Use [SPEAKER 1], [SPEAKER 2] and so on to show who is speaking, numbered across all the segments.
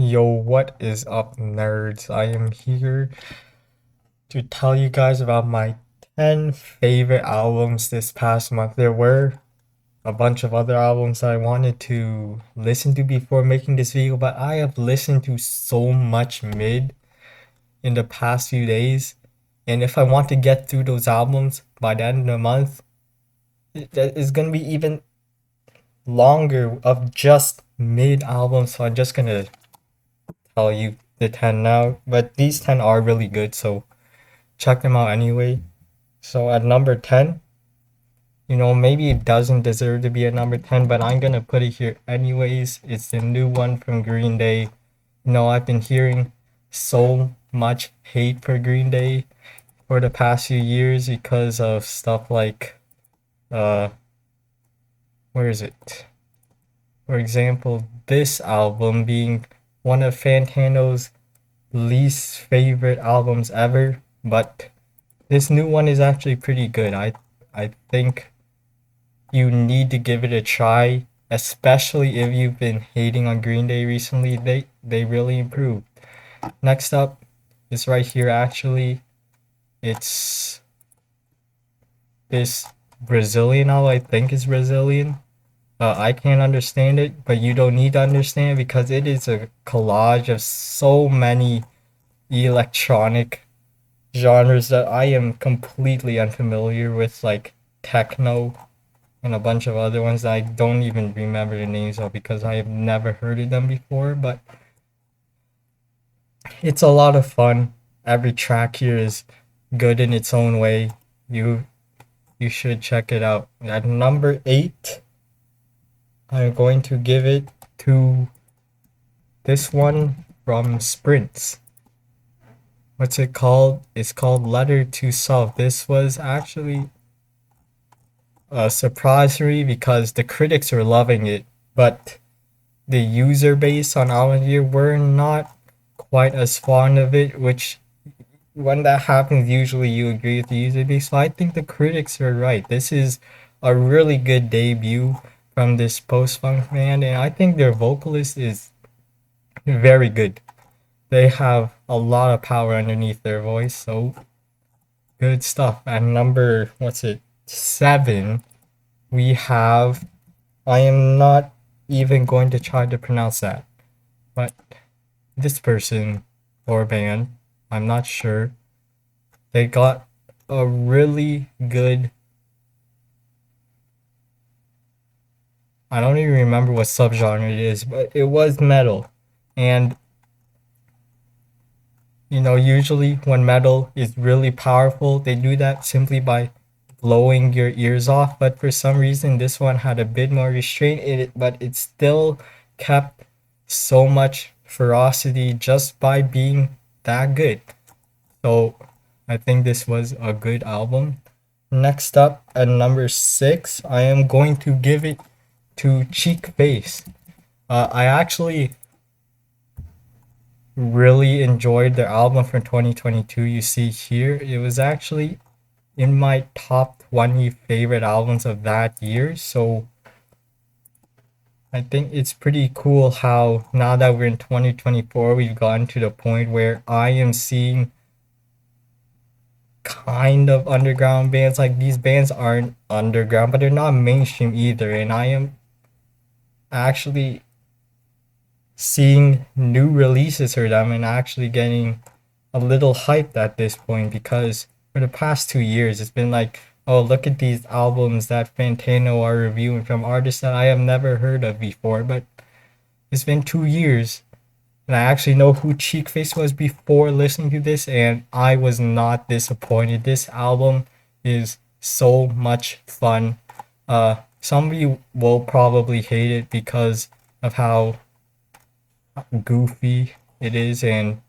[SPEAKER 1] Yo, what is up, nerds? I am here to tell you guys about my 10 favorite albums this past month. There were a bunch of other albums that I wanted to listen to before making this video, but I have listened to so much mid in the past few days. And if I want to get through those albums by the end of the month, it's gonna be even longer of just mid albums. So I'm just gonna tell you the 10 now, but these 10 are really good, so check them out anyway. So at number 10, maybe it doesn't deserve to be at number 10, but I'm gonna put it here anyways. It's the new one from Green Day. I've been hearing so much hate for Green Day for the past few years because of stuff like, uh, where is it? For example, this album being one of Fantano's least favorite albums ever, but this new one is actually pretty good. I think you need to give it a try, especially if you've been hating on Green Day recently. They really improved. Next up is right here actually. It's this Brazilian album. I think it's Brazilian. I can't understand it, but you don't need to understand it because it is a collage of so many electronic genres that I am completely unfamiliar with, like techno and a bunch of other ones that I don't even remember the names of because I have never heard of them before, but it's a lot of fun. Every track here is good in its own way. You should check it out. At number 8, I'm going to give it to this one from Sprints. What's it called? It's called Letter to Self. This was actually a surprise for me because the critics were loving it, but the user base on Acelero were not quite as fond of it, which when that happens, usually you agree with the user base. So I think the critics are right. This is a really good debut from this post-punk band, and I think their vocalist is very good. They have a lot of power underneath their voice, so good stuff. At number, 7, we have, I am not even going to try to pronounce that, but this person or band, I'm not sure, they got a really good, I don't even remember what subgenre it is, but it was metal. And usually when metal is really powerful, they do that simply by blowing your ears off. But for some reason, this one had a bit more restraint in it, but it still kept so much ferocity just by being that good. So I think this was a good album. Next up, at number 6, I am going to give it to Cheekface. I actually really enjoyed their album from 2022. You see here, it was actually in my top 20 favorite albums of that year. So I think it's pretty cool how now that we're in 2024, we've gotten to the point where I am seeing kind of underground bands. Like, these bands aren't underground, but they're not mainstream either. And I am actually seeing new releases for them and actually getting a little hyped at this point, because for the past 2 years it's been like, oh, look at these albums that Fantano are reviewing from artists that I have never heard of before. But it's been 2 years and I actually know who Cheekface was before listening to this, and I was not disappointed. This album is so much fun. Some of you will probably hate it because of how goofy it is, and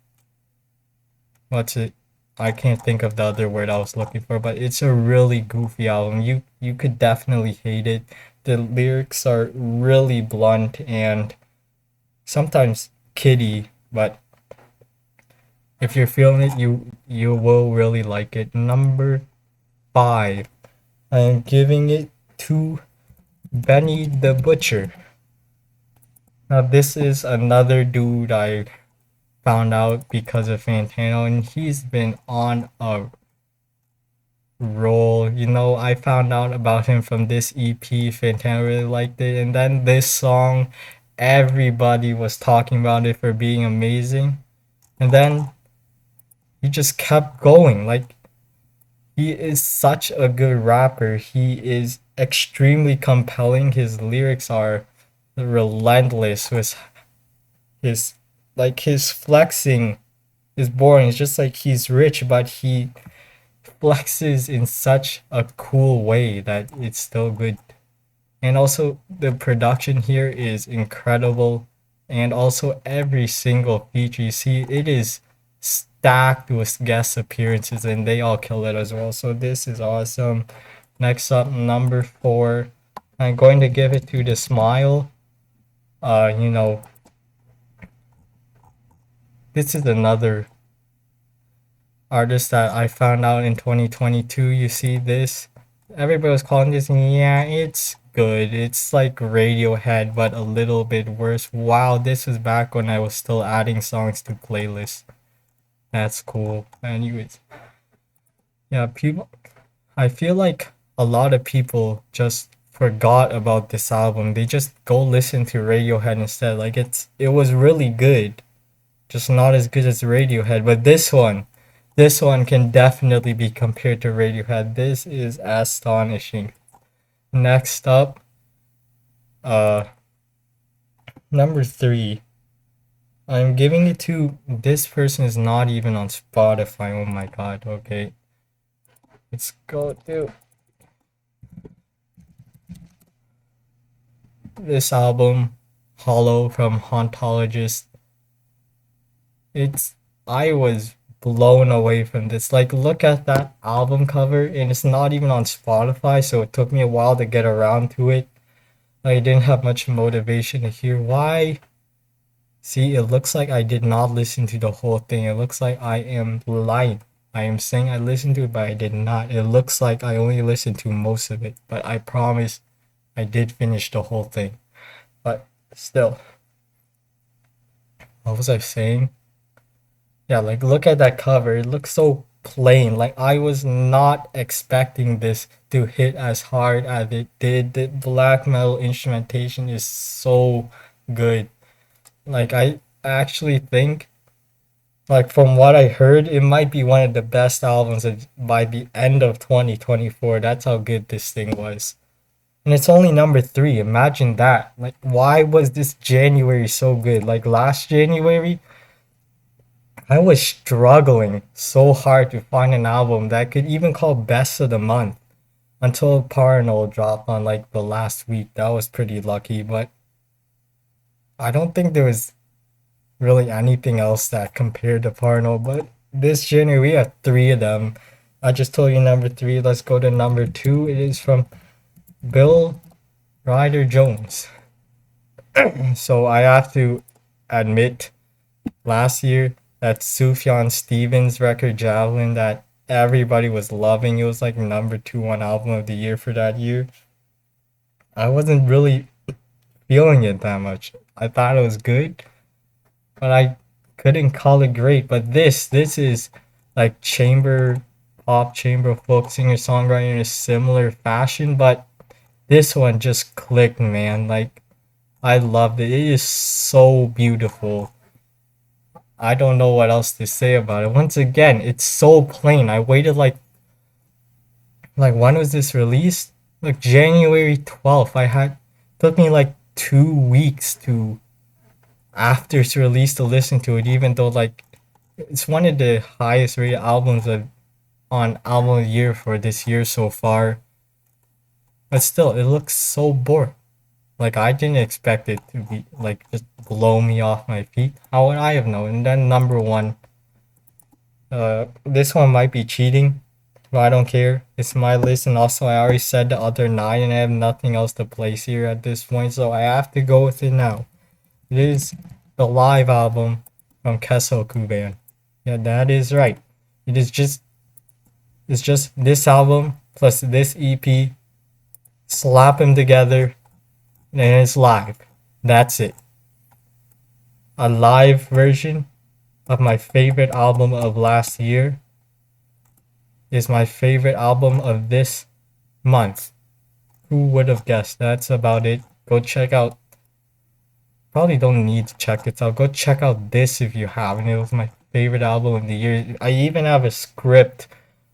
[SPEAKER 1] I can't think of the other word I was looking for, but it's a really goofy album. You could definitely hate it. The lyrics are really blunt and sometimes kiddie, but if you're feeling it, you will really like it. Number 5, I am giving it to Benny the Butcher. Now this is another dude I found out because of Fantano, and he's been on a roll. You know, I found out about him from this EP. Fantano really liked it, and then this song, everybody was talking about it for being amazing, and then he just kept going. Like, he is such a good rapper. He is extremely compelling. His lyrics are relentless. With his his flexing is boring. It's just like he's rich, but he flexes in such a cool way that it's still good. And also the production here is incredible. And also every single feature you see, it is stacked with guest appearances and they all kill it as well. So this is awesome. Next up, number 4. I'm going to give it to the Smile. You know, this is another artist that I found out in 2022. You see this? Everybody was calling this, yeah, it's good. It's like Radiohead, but a little bit worse. Wow, this was back when I was still adding songs to playlists. That's cool. Anyways, yeah, people, I feel like a lot of people just forgot about this album. They just go listen to Radiohead instead. Like it was really good, just not as good as Radiohead. But this one can definitely be compared to Radiohead. This is astonishing. Next up, uh, number 3. I'm giving it to this person is not even on Spotify. Oh my god. Okay, let's go to this album, Hollow from Hauntologist. I was blown away from this. Like, look at that album cover, and it's not even on Spotify, so it took me a while to get around to it. I didn't have much motivation to hear why. See, it looks like I did not listen to the whole thing. It looks like I am lying. I am saying I listened to it, but I did not. It looks like I only listened to most of it, but I promise I did finish the whole thing. But still, what was I saying? Yeah, like look at that cover. It looks so plain. Like I was not expecting this to hit as hard as it did. The black metal instrumentation is so good. Like I actually think, like from what I heard, it might be one of the best albums by the end of 2024. That's how good this thing was. And it's only number 3. Imagine that. Like why was this January so good? Like last January, I was struggling so hard to find an album that I could even call best of the month until Parano dropped on like the last week. That was pretty lucky, but I don't think there was really anything else that compared to Parno. But this January we have 3 of them. I just told you number 3. Let's go to number 2. It is from Bill Ryder-Jones. So I have to admit, last year that Sufjan Stevens record Javelin that everybody was loving, it was like number 2 on album of the year for that year. I wasn't really feeling it that much. I thought it was good, but I couldn't call it great. But this is like chamber pop, chamber folk singer songwriter in a similar fashion, but this one just clicked, man. Like I loved it. It is so beautiful. I don't know what else to say about it. Once again, it's so plain. I waited like when was this released? Like January 12th. Took me like 2 weeks to after it's released to listen to it, even though like it's one of the highest rated albums on album of the year for this year so far. But still, it looks so boring. Like I didn't expect it to be like just blow me off my feet. How would I have known? And then number 1, this one might be cheating, but I don't care. It's my list, and also I already said the other 9, and I have nothing else to place here at this point, so I have to go with it now. It is the live album from Kessoku Band. Yeah, that is right. It's just this album plus this EP. Slap them together, and it's live. That's it. a live version of my favorite album of last year is my favorite album of this month. Who would have guessed? That's about it. Go check out. Probably don't need to check it out. Go check out this if you haven't. It was my favorite album of the year. I even have a script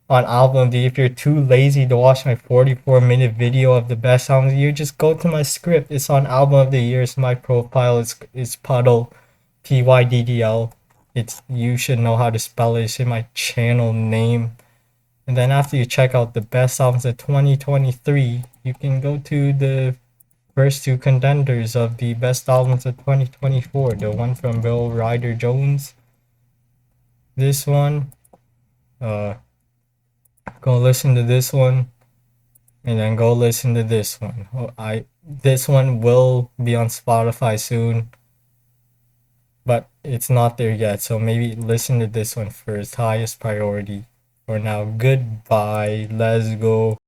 [SPEAKER 1] on album of the year. If you're too lazy to watch my 44-minute video of the best albums of the year, just go to my script. It's on album of the year. It's my profile. It's Puddle, PYDDL. It's you should know how to spell it. It's in my channel name. And then after you check out the best albums of 2023, you can go to the first two contenders of the best albums of 2024. The one from Bill Ryder-Jones. This one. Go listen to this one. And then go listen to this one. This one will be on Spotify soon. But it's not there yet. So maybe listen to this one first. Highest priority. For now, goodbye. Let's go.